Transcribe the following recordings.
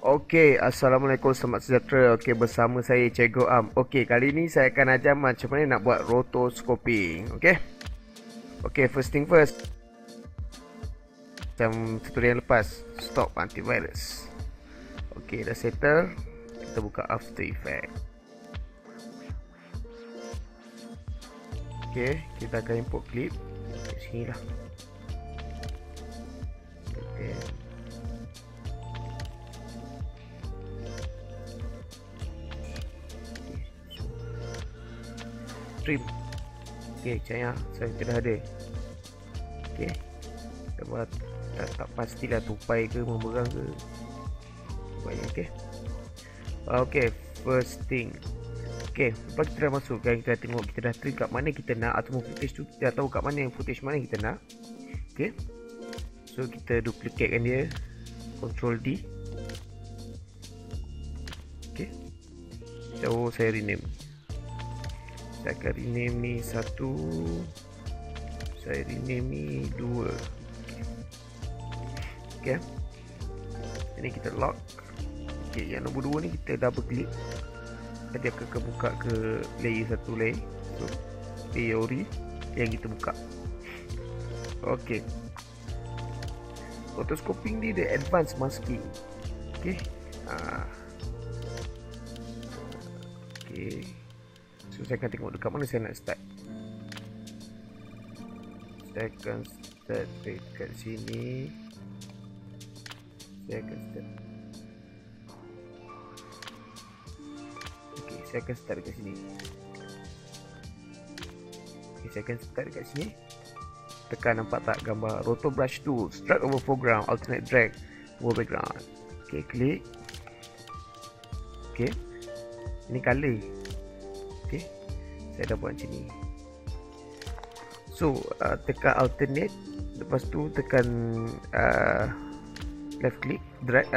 Okey, Assalamualaikum, selamat sejahtera. Okey, bersama saya Cikgu Am. Okey, kali ni saya akan ajar macam mana nak buat rotoscoping. Okey. Okey, first thing first. Macam tutorial lepas, stop antivirus. Okey, dah settle. Kita buka After Effects. Okey, kita akan import clip. Kat sini lah. Okey. Trim. Okey, cahaya saya dah ada. Okey. Kita buat tak pastilah tupai ke memerang ke. Baik, okey. Okey, first thing. Okey, lepas kita dah masukkan, kita dah tengok kita dah trim kat mana kita nak ataupun footage tu kita dah tahu kat mana yang footage mana kita nak. Okey. So kita duplicatekan dia. Ctrl D. Okey. So saya rename. Saya akan rename ni 1. Saya rename ni 2. Okay. Ini kita lock. Okay, yang nombor 2 ni kita double click. Dia akan kebuka ke layer 1 layer. So, layer ori yang kita buka. Okay. Rotoscoping ni dia advanced masking. Okay. Okay. So saya akan tengok dekat mana saya nak start. Saya akan start dekat sini. Saya akan start. Okay, saya akan start dekat sini. Okay, saya akan start dekat sini. Tekan, nampak tak gambar Roto Brush Tools, Drag over Foreground, Alternate Drag over Background. Okay, klik. Okay. Ini color. Okay. Saya dah buat macam ni. So tekan alternate. Lepas tu tekan left click, drag,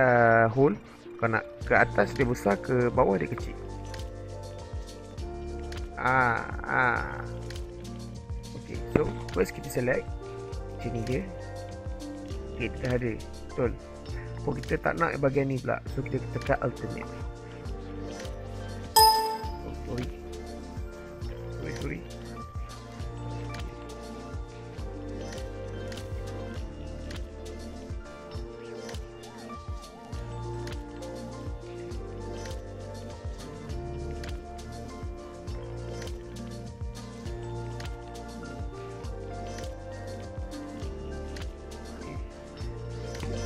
hold. Kalau nak ke atas dia besar, ke bawah dia kecil. Okay, so first kita select sini dia. Okay, kita ada. Betul. Oh, kita tak nak bahagian ni pula. So kita tekan alternate. Sorry.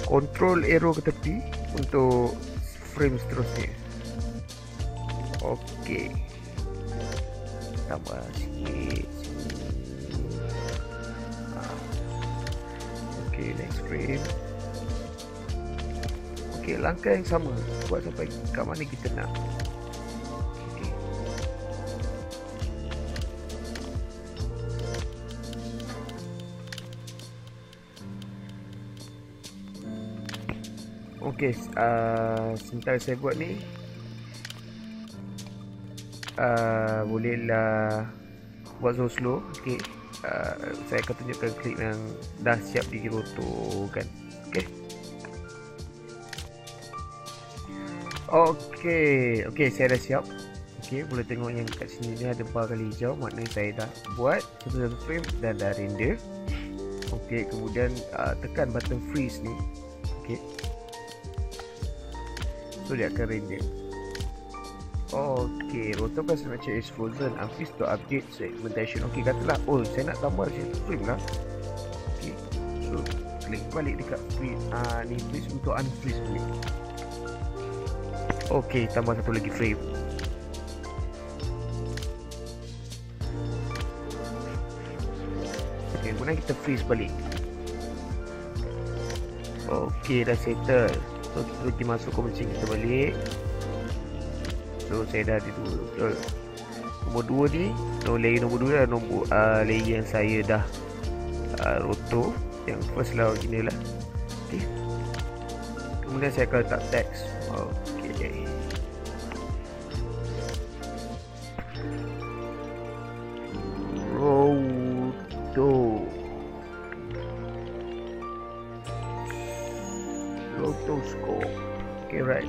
Control arrow ke tepi untuk frame seterusnya. Okey. Tambah sikit sini. Okay, next frame. Okay, langkah yang sama. Buat sampai kat mana kita nak. Okay. Okay, sementara saya buat ni, bolehlah buat slow. Okay. Saya akan tunjukkan klip yang dah siap dirotokan. Okay. Okay, saya dah siap. Okay, boleh tengok yang kat sini ni ada bar kali hijau, maknanya saya dah buat satu frame dan dah render. Okay, kemudian tekan button freeze ni. Okay. So dia akan render. Okay, rotokan signature is frozen. Unfreeze to update segmentation. Okay, katalah, oh saya nak tambah frame lah. Okay, so klik balik dekat freeze. Ni freeze untuk unfreeze balik. Okay, tambah satu lagi frame. Okay, kemudian kita freeze balik. Okay, dah settle. So kita pergi masuk komisi kita balik. So saya dah ada 2. Betul. Nombor 2 ni, layer nombor 2 adalah nombor layer yang saya dah roto. Yang first lah, original lah. Okay. Kemudian saya akan letak teks. Okay. Roto. Rotoscope. Okay, right.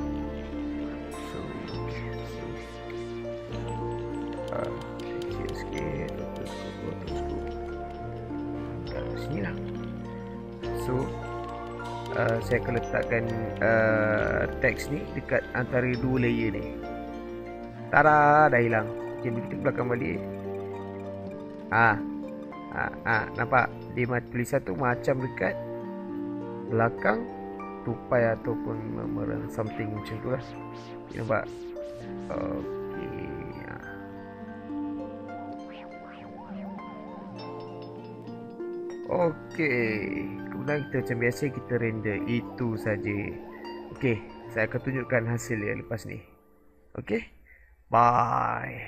So, kecil sikit. Rotoscope. Kat sini lah. So, saya akan letakkan teks ni dekat antara dua layer ni. Tada, dah hilang. Okay, kita belakang balik. Nampak? Dia tulisan tu macam dekat belakang tupai ataupun memerang something macam tu lah. Nampak? Okey. Kemudian kita macam biasa kita render itu saja. Okey, saya akan tunjukkan hasil dia lepas ni. Okey. Bye.